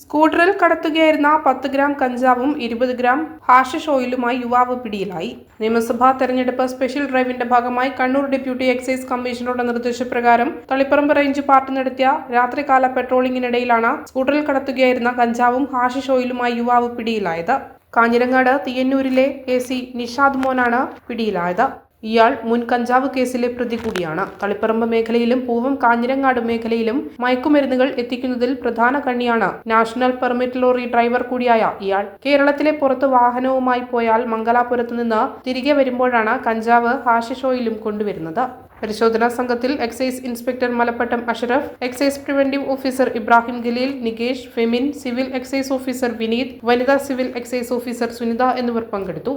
സ്കൂട്ടറിൽ കടത്തുകയായിരുന്ന 10 ഗ്രാം കഞ്ചാവും 20 gram hashish ഓയിലുമായി യുവാവ് പിടിയിലായി. നിയമസഭാ തെരഞ്ഞെടുപ്പ് സ്പെഷ്യൽ ഡ്രൈവിന്റെ ഭാഗമായി കണ്ണൂർ ഡെപ്യൂട്ടി എക്സൈസ് കമ്മീഷണറുടെ നിർദ്ദേശപ്രകാരം തളിപ്പറമ്പ് റേഞ്ച് പാർട്ടി നടത്തിയ രാത്രികാല പെട്രോളിംഗിനിടയിലാണ് സ്കൂട്ടറിൽ കടത്തുകയായിരുന്ന കഞ്ചാവും ഹാഷിഷ് ഓയിലുമായി യുവാവ് പിടിയിലായത്. കാഞ്ഞിരങ്ങാട് തീയന്നൂരിലെ AC നിഷാദ് മോനാണ് പിടിയിലായത്. ഇയാൾ മുൻ കഞ്ചാവ് കേസിലെ പ്രതി കൂടിയാണ്. തളിപ്പറമ്പ് മേഖലയിലും പൂവം കാഞ്ഞിരങ്ങാട് മേഖലയിലും മയക്കുമരുന്നുകൾ എത്തിക്കുന്നതിൽ പ്രധാന കണ്ണിയാണ് നാഷണൽ പെർമിറ്റ് ലോറി ഡ്രൈവർ കൂടിയായ ഇയാൾ. കേരളത്തിലെ പുറത്ത് വാഹനവുമായി പോയാൽ മംഗലാപുരത്ത് നിന്ന് തിരികെ വരുമ്പോഴാണ് കഞ്ചാവ് ഹാഷിഷ് ഓയിലും കൊണ്ടുവരുന്നത്. പരിശോധനാ സംഘത്തിൽ excise inspector Malappattam Ashraf, excise preventive officer Ibrahim Khaleel, Nikesh, Femin, civil excise officer Vineeth, വനിതാ സിവിൽ എക്സൈസ് ഓഫീസർ സുനിത എന്നിവർ പങ്കെടുത്തു.